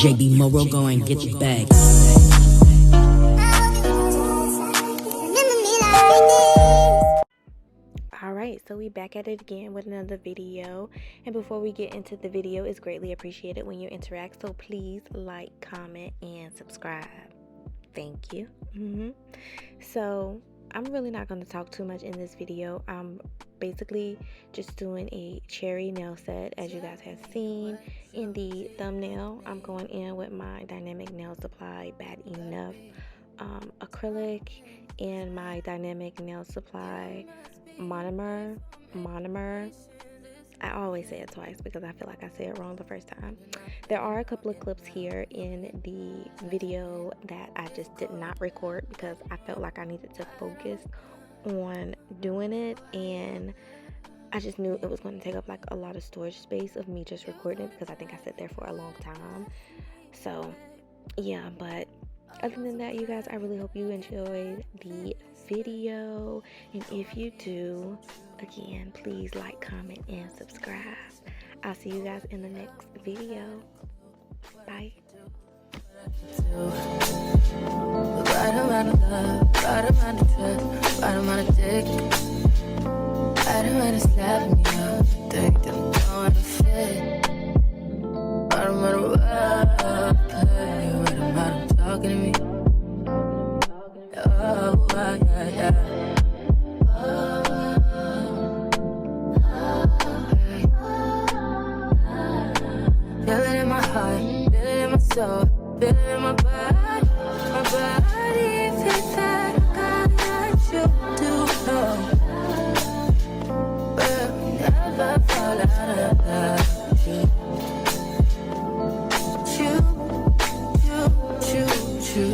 JB Moro, go and get your bag. Alright, so we back at it again with another video, and before we get into the video, it's greatly appreciated when you interact, so please like, comment, and subscribe. Thank you. So I'm really not going to talk too much in this video. I'm basically just doing a cherry nail set, as you guys have seen in the thumbnail. I'm going in with my Dynamic Nail Supply Bad Enough acrylic and my Dynamic Nail Supply MONOMMER. I always say it twice because I feel like I said it wrong the first time. There are a couple of clips here in the video that I just did not record because I felt like I needed to focus on doing it, and I just knew it was going to take up like a lot of storage space of me just recording it because I think I sat there for a long time. So yeah, but other than that, you guys, I really hope you enjoyed the video, and if you do, again, please like, comment, and subscribe. I'll see you guys in the next video. Bye. Talking to me. Oh, yeah. Feel it in my heart, feel it in my soul, feel it in my body. My body feels that I got you to know. We'll never fall out of love with you. True.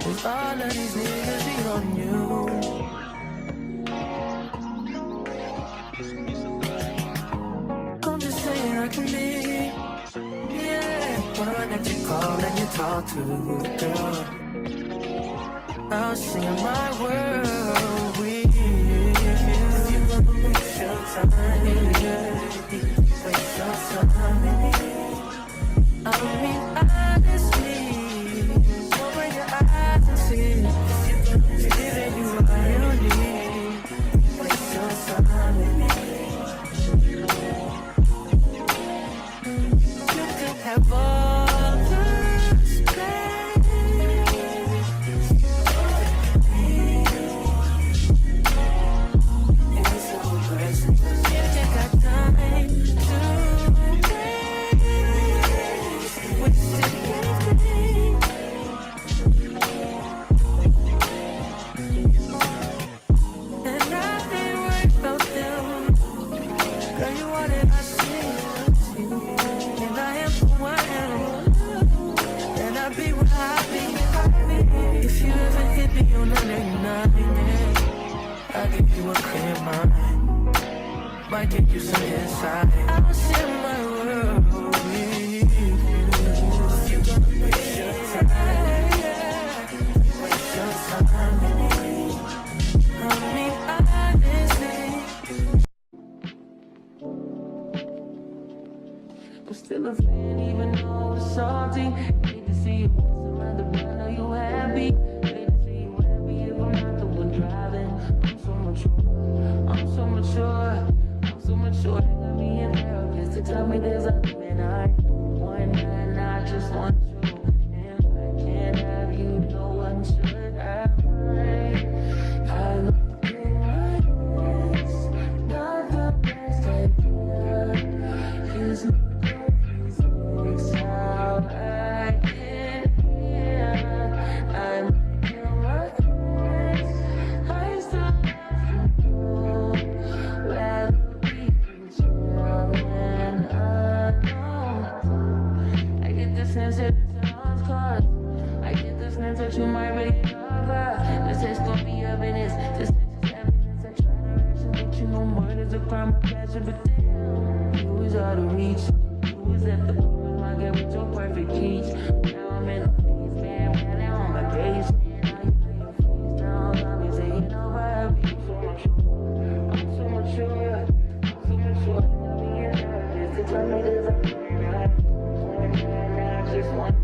Cause all of these niggas be on you. I'm just saying I can be, yeah, one that you call and you talk to, girl. I'll share my world with you. If you wanna waste your time, waste your time. I mean, honestly, open your eyes and see. Giving you what you need. Waste your time with me. You could have all the space. It's so precious. You just got time to waste. Wasted anything. And nothing right about them. Girl, you want it, I see it. And I am who I am. And I be what I be. If you ever hit me on the late night, yeah, I'll give you a clear mind. Might give you some insight. I'll share my world with you. If you gonna waste your time, waste your time with me. I mean, honestly, I'm still a fan, even though it's salty. Hate to see you messing around the brand, know you happy. Hate to see you happy if I'm not the one driving. I'm so mature, I'm so mature, I'm so mature. They got me in therapist to tell me there's other men I want, and I just want you. And if I can't have you, no one should have mine. I love you like this, not the best idea. Is that you might really love her. This is gonna be evidence. This is evidence. I try to ration, but you know murder's a crime of passion. But damn, you was out of reach. You was at the point I get with your perfect peach. Now I'm in a phase, man. Now I'm a case. Now you lay your face down. Got me saying over. I'm so mature. I'm so mature. Got me in nervous. To tell me there's a plan right. And I just want you.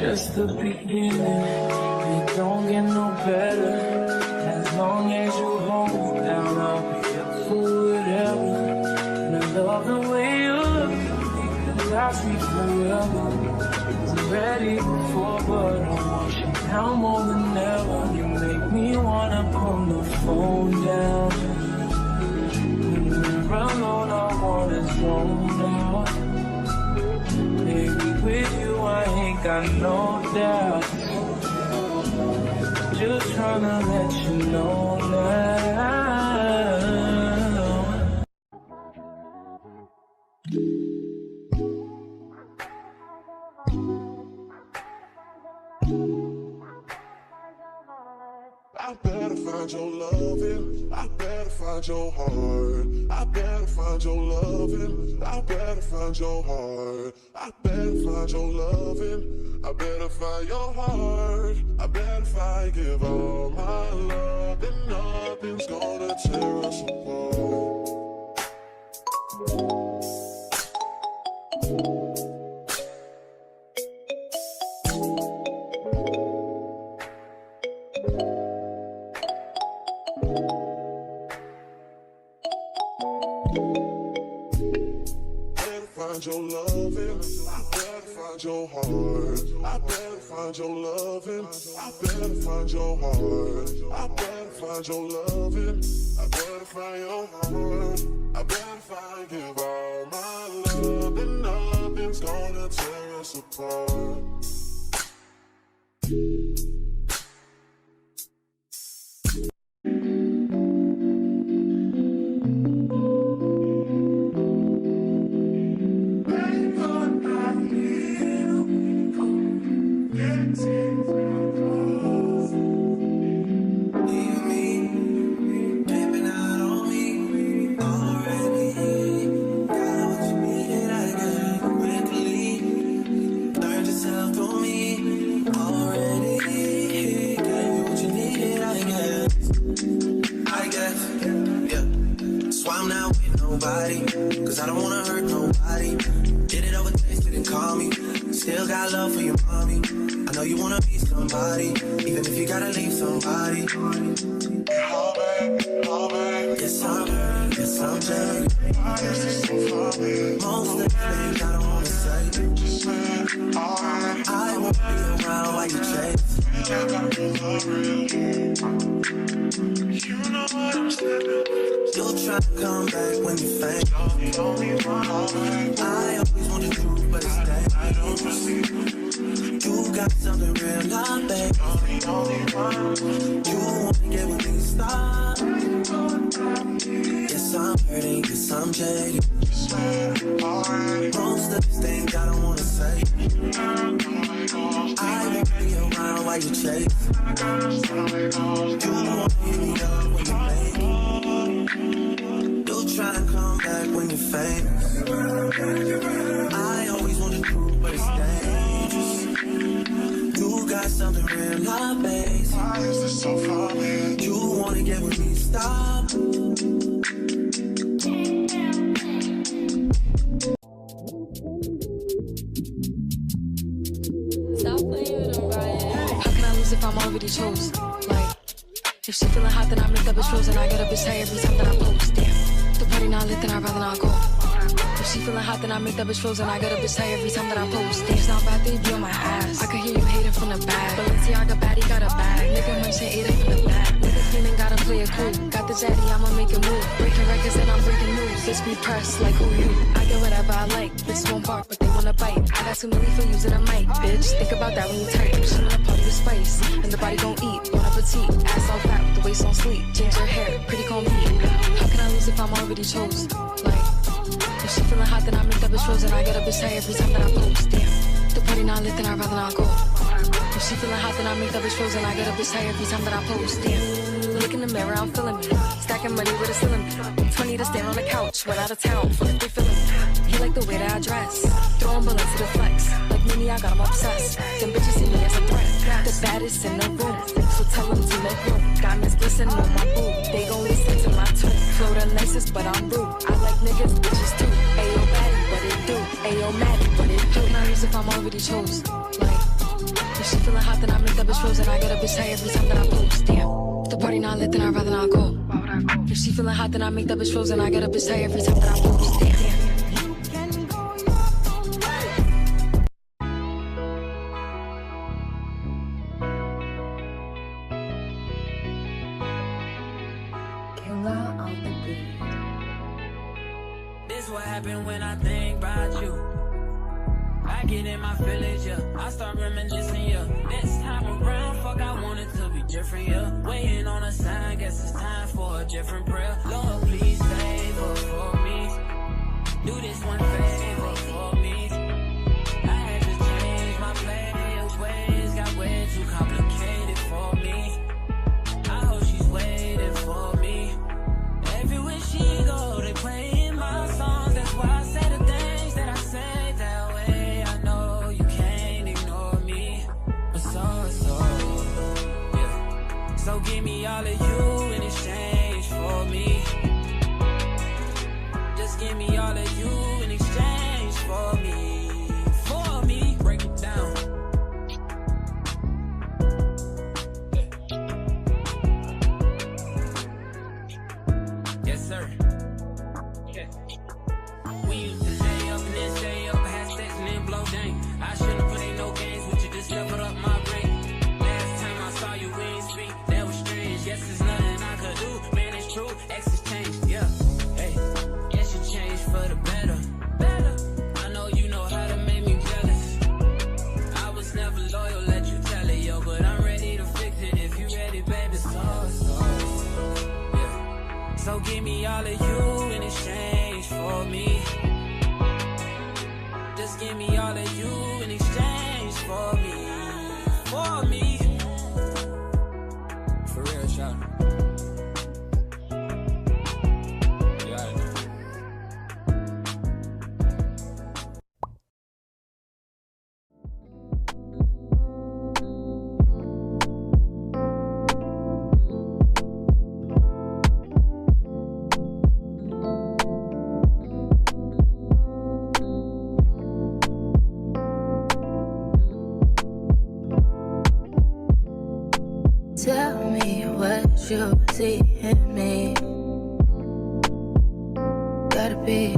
Just the beginning, it don't get no better. As long as you hold down, I'll be up for whatever. And I love the way you look, it could last me forever. I'm ready before, but I want you now more than ever. You make me wanna pull the phone down. When we're alone, I wanna zone out. Baby, with you I ain't got no doubt. Just tryna let you know now. I better find your loving. I better find your heart. I better find your loving. I better find your heart. I better find your loving. I better find your heart. I better find, give all my love, and nothing's gonna tear us apart. Find your loving, I better find your heart. I better find your loving, I better find your heart. I better find your loving, I better find your heart. I better find, give all my love, and nothing's gonna tear us apart. Cause I don't wanna hurt nobody. Did it over, tasted and call me. Still got love for your mommy. I know you wanna be somebody, even if you gotta leave somebody. Yes, I'm jaded. Most of the things I don't wanna say. I won't be around while you chase. You know what I'm saying. You'll try to come back when you faint. I always want the truth, but it's dangerous. You got something real, not babe. You wanna get with me, stop. Yes, I'm hurting, yes, I'm jaded. Most of these things I don't wanna say. I won't be around while you chase. You wanna hit me up when you make it. You'll try and come back when you're famous. I always want the truth, but it's dangerous. You got something real, not base. You wanna get with me, stop. How can I lose if I'm already chose? Like, if she feeling hot, then I make that bitch frozen. I get a bitch tired every time that I post. Damn, the party not lit, then I'd rather not go. If she feeling hot, then I make that bitch frozen. I get a bitch tired every time that I post. Damn, it's not bad, they be on my ass. I can hear you hating from the back. Balenciaga baddie got a bag. Nigga munching, ate it from the back. Nigga feeling gotta play it cool. Got the zaddy, I'ma make a move. Breaking records and I'm breaking news. Bitch be pressed like who you? I get whatever I like. Bitches won't bark, but they wanna bite. I got 2 million for using a mic, bitch. Think about that when you type. She wanna party with spice, and the body gon' eat. Bon appetit, ass all fat with the waist on sleep. Change her hair, pretty comb beat. How can I lose if I'm already chose? Like, if she feeling hot, then I make that bitch frozen. I get a bitch tired every time that I post. Damn, the party not lit, then I'd rather not go. If she feeling hot, then I make that bitch frozen. I get a bitch tired every time that I post. Damn, look in the mirror, I'm feeling me. Stacking money with a ceiling. 20 to stand on the couch, went out of town. Fuck if they feeling me. He like the way that I dress. Throwing bullets to the flex. Like Minnie, I got him obsessed. Them bitches see me as a threat. The baddest in the room, so tell them to make room. Diamonds glisten on my boob. They gon' listen to my tune. Flow the nicest, but I'm rude. I like niggas, bitches too. Ayo, baddie, what it do? Ayo, Maddie, what it do? Not use if I'm already chose. Like, if she feeling hot, then I make that bitch frozen. I get a bitch tired every time that I post. Damn, if the party not lit, then I'd rather not go. If she feeling hot, then I make that bitch frozen. I get a bitch tired every time that I post. Damn. This what happened when I think about you. I get in my feelings, yeah. I start reminiscing, yeah. This time around, fuck, I want it to be different, yeah. Waiting on a sign, guess it's time for a different prayer. Lord, please favor for me. Do this one favor for me. I had to change my players ways, got way too complicated for me. I So give me all of you in exchange for me. Just give me all of you in exchange for me. For me. Break it down. Yes, sir. We used to lay up and then stay up, have sex and then blow dang. I shouldn't have played no games with you, just leveled up my brain. Last time I saw you, we ain't speak, that was strange. Yes, there's nothing I could do, man, it's true. Exes changed, yeah. Hey, yes, you changed for the better. I know you know how to make me jealous. I was never loyal, let you tell it, yo. But I'm ready to fix it if you ready, baby. Yeah. So give me all of you in exchange for me. Just give me all of you in exchange for me. For me. For real, shout. Yeah, I know. Tell me what you see in me. Gotta be